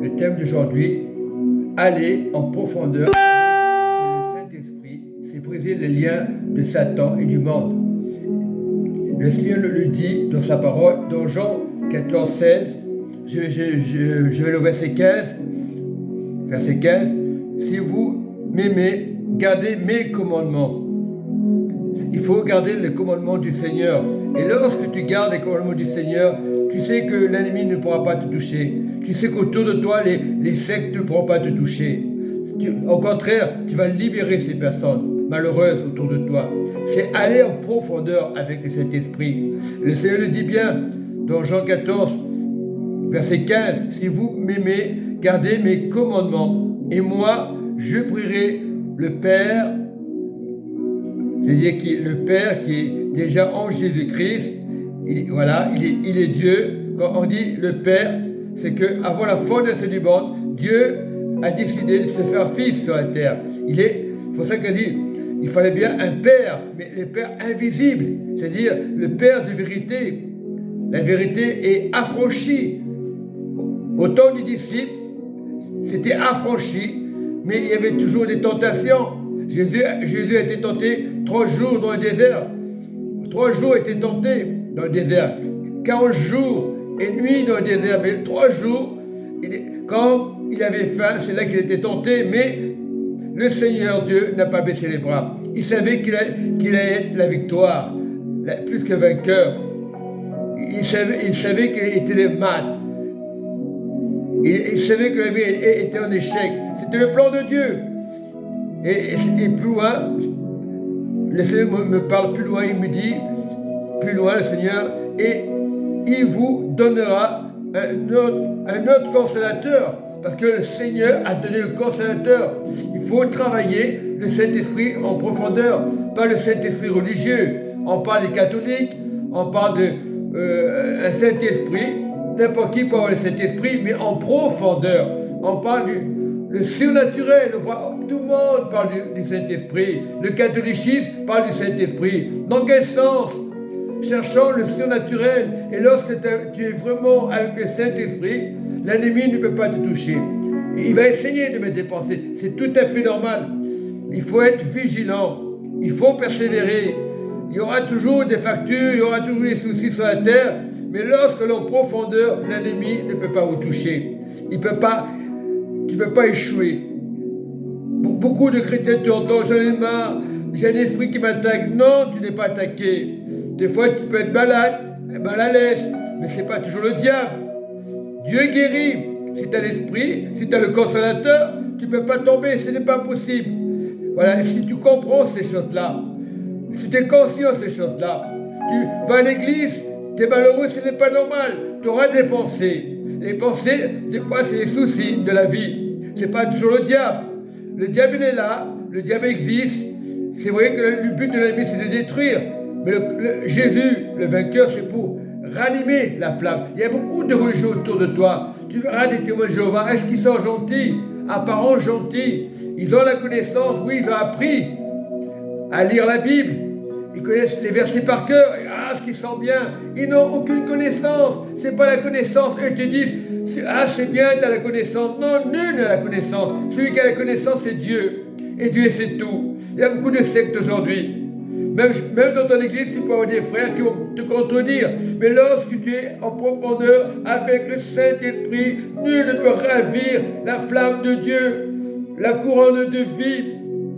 Le thème d'aujourd'hui, aller en profondeur avec le Saint-Esprit, c'est briser les liens de Satan et du monde. Le Seigneur le dit dans sa parole, dans Jean 14, 16, je vais le verset 15. Verset 15, si vous m'aimez, gardez mes commandements. Il faut garder les commandements du Seigneur. Et lorsque tu gardes les commandements du Seigneur, tu sais que l'ennemi ne pourra pas te toucher. Tu sais qu'autour de toi, les sectes ne pourront pas te toucher. Au contraire, tu vas libérer ces personnes malheureuses autour de toi. C'est aller en profondeur avec le Saint-Esprit. Le Seigneur le dit bien dans Jean 14, verset 15. Si vous m'aimez, gardez mes commandements. Et moi, je prierai le Père. C'est-à-dire que le Père qui est déjà en Jésus-Christ, il est Dieu. Quand on dit le Père, c'est qu'avant la fondation du monde, Dieu a décidé de se faire fils sur la terre. C'est pour ça qu'il dit, il fallait bien un Père, mais le Père invisible, c'est-à-dire le Père de vérité. La vérité est affranchie. Au temps des disciples, c'était affranchi, mais il y avait toujours des tentations. Jésus a été tenté 3 jours dans le désert. 3 jours était tenté dans le désert. 40 jours et nuits dans le désert. Mais 3 jours, quand il avait faim, c'est là qu'il était tenté. Mais le Seigneur Dieu n'a pas baissé les bras. Il savait qu'il allait être la victoire, plus que vainqueur. Il savait qu'il était le maître. Il savait que la vie était un échec. C'était le plan de Dieu. Et plus loin, le Seigneur me parle plus loin, il me dit, plus loin le Seigneur, et il vous donnera un autre consolateur, parce que le Seigneur a donné le consolateur. Il faut travailler le Saint-Esprit en profondeur, pas le Saint-Esprit religieux. On parle des catholiques, on parle d'un Saint-Esprit, n'importe qui peut avoir le Saint-Esprit, mais en profondeur. On parle le surnaturel, tout le monde parle du Saint-Esprit. Le catholicisme parle du Saint-Esprit. Dans quel sens? Cherchant le surnaturel. Et lorsque tu es vraiment avec le Saint-Esprit, l'ennemi ne peut pas te toucher. Il va essayer de mettre des pensées. C'est tout à fait normal. Il faut être vigilant. Il faut persévérer. Il y aura toujours des factures, il y aura toujours des soucis sur la terre. Mais lorsque l'on profondeur, l'ennemi ne peut pas vous toucher. Tu ne peux pas échouer. Beaucoup de chrétiens te entendent, j'en ai marre, j'ai un esprit qui m'attaque. Non, tu n'es pas attaqué. Des fois, tu peux être malade, mal à l'aise, mais ce n'est pas toujours le diable. Dieu guérit. Si tu as l'esprit, si tu as le consolateur, tu ne peux pas tomber, ce n'est pas possible. Voilà, et si tu comprends ces choses-là, si tu es conscient de ces choses-là, tu vas à l'église, tu es malheureux, ce n'est pas normal. Tu auras des pensées. Les pensées, des fois, c'est les soucis de la vie. Ce n'est pas toujours le diable. Le diable, il est là. Le diable existe. C'est vrai que le but de l'ennemi, c'est de détruire. Mais Jésus, le vainqueur, c'est pour ranimer la flamme. Il y a beaucoup de religieux autour de toi. Tu verras des témoins de Jéhovah. Est-ce qu'ils sont gentils? Apparemment gentils. Ils ont la connaissance. Oui, ils ont appris à lire la Bible. Ils connaissent les versets par cœur. Ah, ce qu'ils sentent bien. Ils n'ont aucune connaissance. Ce n'est pas la connaissance. Eux te disent, ah, c'est bien, tu as la connaissance. Non, nul n'a la connaissance. Celui qui a la connaissance, c'est Dieu. Et Dieu, c'est tout. Il y a beaucoup de sectes aujourd'hui. Même dans ton église, tu peux avoir des frères qui vont te contredire. Mais lorsque tu es en profondeur avec le Saint-Esprit, nul ne peut ravir la flamme de Dieu, la couronne de vie.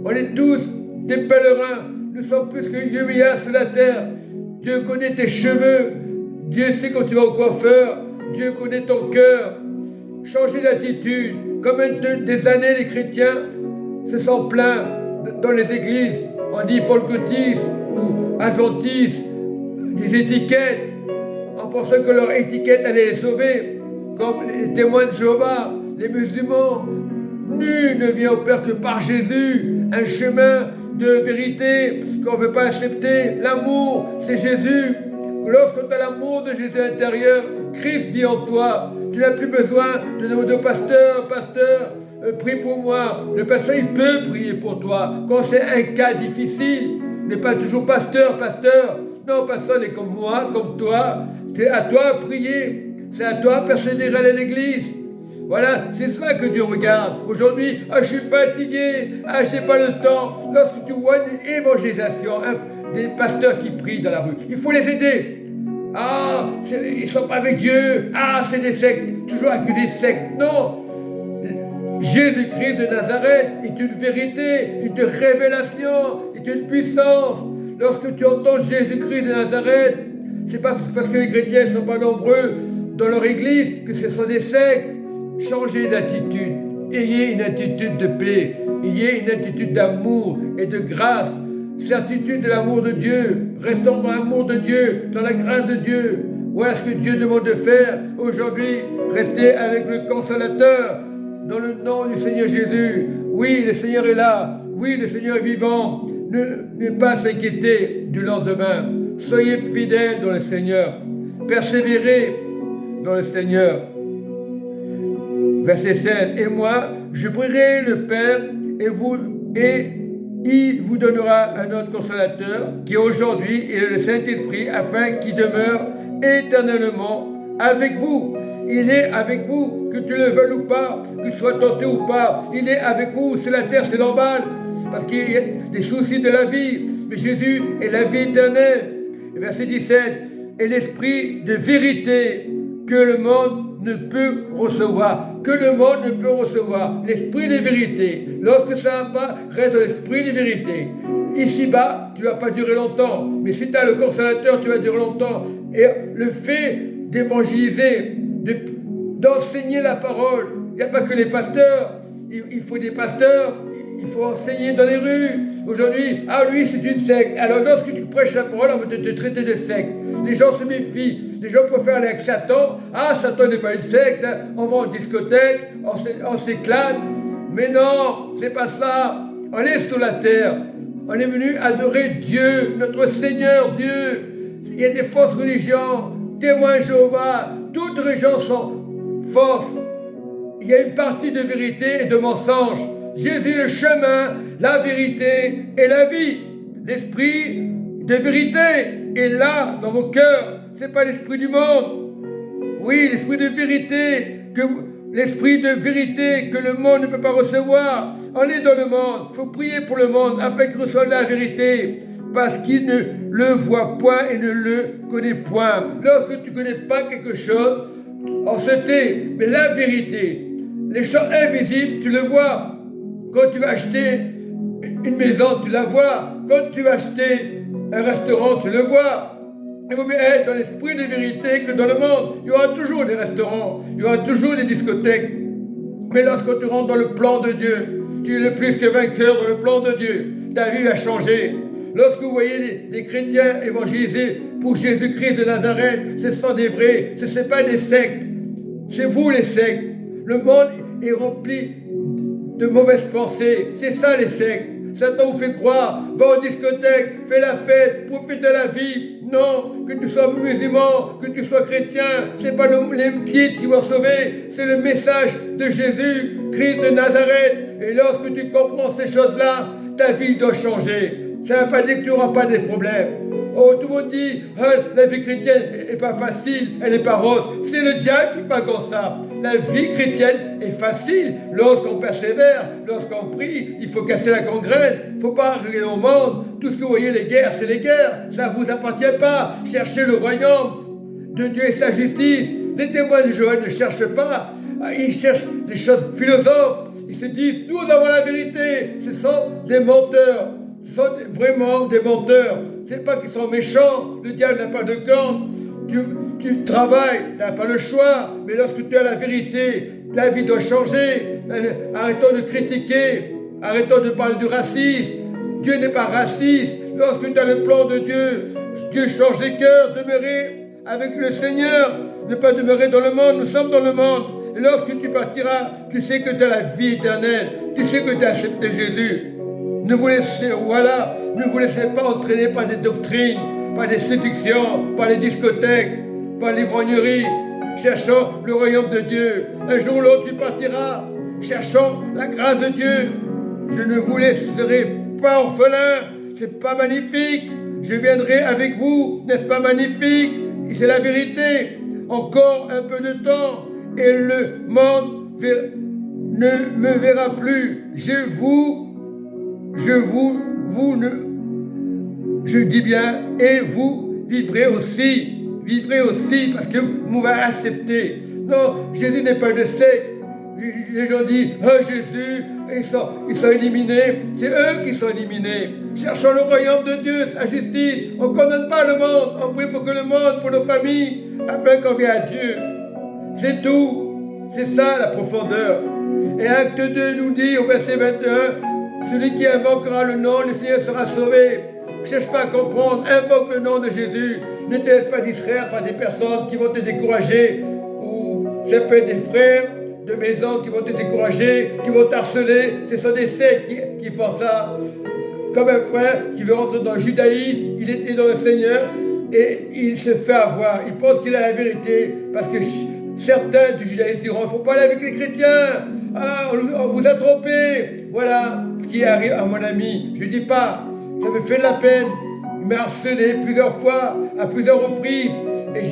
On est tous des pèlerins. Nous sommes plus que Yémia sur la terre. Dieu connaît tes cheveux. Dieu sait quand tu vas au coiffeur. Dieu connaît ton cœur. Changer d'attitude. Combien des années les chrétiens se sont plaints dans les églises. On dit pentecôtiste ou adventiste, des étiquettes, en pensant que leur étiquette allait les sauver, comme les témoins de Jéhovah, les musulmans. Nul ne vient au Père que par Jésus, un chemin de vérité qu'on ne veut pas accepter. L'amour, c'est Jésus. Lorsque tu as l'amour de Jésus intérieur, Christ vit en toi. Tu n'as plus besoin de demander au pasteur, prie pour moi. Le pasteur, il peut prier pour toi. Quand c'est un cas difficile, n'est pas toujours pasteur. Non, pasteur, il est comme moi, comme toi. C'est à toi de prier. C'est à toi de persévérer à l'église. Voilà, c'est ça que Dieu regarde. Aujourd'hui, je suis fatigué, j'ai pas le temps. Lorsque tu vois une évangélisation, des pasteurs qui prient dans la rue, il faut les aider. Ils sont pas avec Dieu. C'est des sectes. Toujours accusés de sectes. Non. Jésus-Christ de Nazareth est une vérité, une révélation, est une puissance. Lorsque tu entends Jésus-Christ de Nazareth, c'est pas parce que les chrétiens ne sont pas nombreux dans leur église que ce sont des sectes. Changez d'attitude. Ayez une attitude de paix. Ayez une attitude d'amour et de grâce. Certitude de l'amour de Dieu. Restons dans l'amour de Dieu, dans la grâce de Dieu. Voilà ce que Dieu demande de faire aujourd'hui. Restez avec le Consolateur dans le nom du Seigneur Jésus. Oui, le Seigneur est là. Oui, le Seigneur est vivant. Ne pas s'inquiéter du lendemain. Soyez fidèles dans le Seigneur. Persévérez dans le Seigneur. Verset 16. Et moi, je prierai le Père et il vous donnera un autre consolateur qui aujourd'hui est le Saint-Esprit afin qu'il demeure éternellement avec vous. Il est avec vous, que tu le veuilles ou pas, que tu sois tenté ou pas. Il est avec vous. Sur la terre, c'est normal, parce qu'il y a des soucis de la vie. Mais Jésus est la vie éternelle. Verset 17. Et l'esprit de vérité que le monde ne peut recevoir. Que le monde ne peut recevoir. L'esprit de vérité. Lorsque ça va pas, reste l'esprit de vérité. Ici-bas, tu ne vas pas durer longtemps. Mais si tu as le consolateur, tu vas durer longtemps. Et le fait d'évangéliser, d'enseigner la parole, il n'y a pas que les pasteurs. Il faut des pasteurs. Il faut enseigner dans les rues. Aujourd'hui, lui, c'est une secte. Alors, lorsque tu prêches la parole, on va te traiter de secte. Les gens se méfient. Les gens préfèrent aller avec Satan. Satan n'est pas une secte. On va en discothèque. On s'éclate. Mais non, c'est pas ça. On est sur la terre. On est venu adorer Dieu, notre Seigneur Dieu. Il y a des fausses religions. Témoins Jéhovah. Toutes les religions sont fausses. Il y a une partie de vérité et de mensonge. Jésus est le chemin, la vérité et la vie. L'esprit de vérité est là dans vos cœurs. Ce n'est pas l'esprit du monde. Oui, l'esprit de vérité, l'esprit de vérité que le monde ne peut pas recevoir. On est dans le monde. Il faut prier pour le monde afin qu'il reçoive la vérité. Parce qu'il ne le voit point et ne le connaît point. Lorsque tu ne connais pas quelque chose, on se tait. Mais la vérité, les choses invisibles, tu le vois. Quand tu vas acheter une maison, tu la vois. Quand tu vas acheter un restaurant, tu le vois. Il vaut mieux être dans l'esprit de vérité que dans le monde. Il y aura toujours des restaurants, il y aura toujours des discothèques. Mais lorsque tu rentres dans le plan de Dieu, tu es le plus que vainqueur dans le plan de Dieu. Ta vie va changer. Lorsque vous voyez des chrétiens évangélisés pour Jésus-Christ de Nazareth, ce sont des vrais, ce ne sont pas des sectes. C'est vous les sectes. Le monde est rempli de mauvaises pensées. C'est ça les sectes. Satan vous fait croire, va en discothèque, fais la fête, profite de la vie. Non, que tu sois musulman, que tu sois chrétien, c'est pas les pieds qui vont sauver, c'est le message de Jésus, Christ de Nazareth. Et lorsque tu comprends ces choses-là, ta vie doit changer. Ça ne veut pas dire que tu n'auras pas des problèmes. Tout le monde dit, la vie chrétienne n'est pas facile, elle n'est pas rose. C'est le diable qui parle comme ça. La vie chrétienne est facile lorsqu'on persévère, lorsqu'on prie. Il faut casser la gangrène. Il ne faut pas regarder au monde. Tout ce que vous voyez, les guerres, c'est les guerres. Ça ne vous appartient pas. Cherchez le royaume de Dieu et sa justice. Les témoins de Jéhovah ne cherchent pas. Ils cherchent des choses philosophes. Ils se disent, nous avons la vérité. Ce sont des menteurs. Ce sont vraiment des menteurs. Ce n'est pas qu'ils sont méchants. Le diable n'a pas de cornes. Tu travailles, tu n'as pas le choix. Mais lorsque tu as la vérité, ta vie doit changer. Arrêtons de critiquer. Arrêtons de parler du racisme. Dieu n'est pas raciste. Lorsque tu as le plan de Dieu, Dieu change les cœurs. Demeurer avec le Seigneur. Ne pas demeurer dans le monde. Nous sommes dans le monde. Et lorsque tu partiras, tu sais que tu as la vie éternelle. Tu sais que tu as accepté Jésus. Ne vous laissez pas entraîner par des doctrines, par des séductions, par les discothèques, par l'ivrognerie. Cherchons le royaume de Dieu. Un jour ou l'autre, tu partiras. Cherchons la grâce de Dieu. Je ne vous laisserai pas orphelin. C'est pas magnifique. Je viendrai avec vous. N'est-ce pas magnifique? Et c'est la vérité. Encore un peu de temps et le monde ne me verra plus. Je dis bien, et vous vivrez aussi. Vivrez aussi parce que vous m'avez accepté. Non, Jésus n'est pas de secte. Les gens disent, oh Jésus, ils sont éliminés. C'est eux qui sont éliminés. Cherchons le royaume de Dieu, sa justice. On ne condamne pas le monde. On prie pour que le monde, pour nos familles, afin qu'on vienne à Dieu. C'est tout. C'est ça la profondeur. Et Acte 2 nous dit au verset 21, celui qui invoquera le nom du Seigneur sera sauvé. Ne cherche pas à comprendre, invoque le nom de Jésus. Ne te laisse pas distraire par des personnes qui vont te décourager, ou ça peut être des frères de maison qui vont te décourager, qui vont t'harceler. Ce sont des sectes qui font ça. Comme un frère qui veut rentrer dans le judaïsme, il était dans le Seigneur et il se fait avoir. Il pense qu'il a la vérité parce que certains du judaïsme diront, il ne faut pas aller avec les chrétiens. Ah, on vous a trompé. Voilà ce qui arrive à mon ami. Je ne dis pas, ça me fait de la peine. Il m'a harcelé plusieurs fois, à plusieurs reprises. Et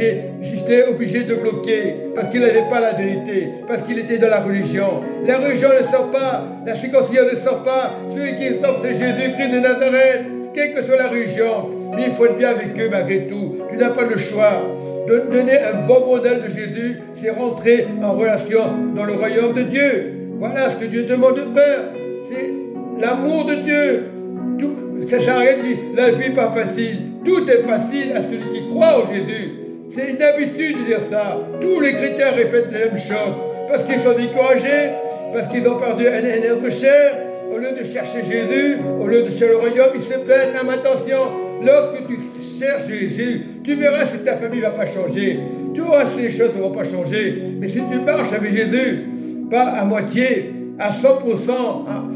j'étais obligé de bloquer parce qu'il n'avait pas la vérité, parce qu'il était dans la religion. La religion ne sort pas, la circoncision ne sort pas. Celui qui sort, c'est Jésus-Christ de Nazareth, quelle que soit la religion. Mais il faut être bien avec eux malgré tout. Tu n'as pas le choix. Donner un bon modèle de Jésus, c'est rentrer en relation dans le royaume de Dieu. Voilà ce que Dieu demande de faire. C'est l'amour de Dieu. Ça s'arrête, dit, la vie n'est pas facile. Tout est facile à celui qui croit en Jésus. C'est une habitude de dire ça. Tous les chrétiens répètent la même chose. Parce qu'ils sont découragés, parce qu'ils ont perdu un être cher. Au lieu de chercher Jésus, au lieu de chercher le royaume, ils se plaignent. Attention, lorsque tu cherches Jésus, tu verras si ta famille ne va pas changer. Tu verras si les choses ne vont pas changer. Mais si tu marches avec Jésus, pas à moitié, à 100%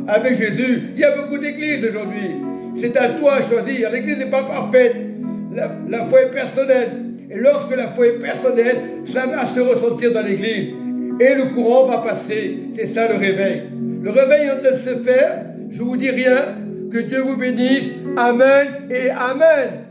avec Jésus, il y a beaucoup d'églises aujourd'hui. C'est à toi de choisir. L'église n'est pas parfaite. La foi est personnelle. Et lorsque la foi est personnelle, ça va se ressentir dans l'église. Et le courant va passer. C'est ça le réveil. Le réveil est en train de se faire. Je ne vous dis rien. Que Dieu vous bénisse. Amen et Amen.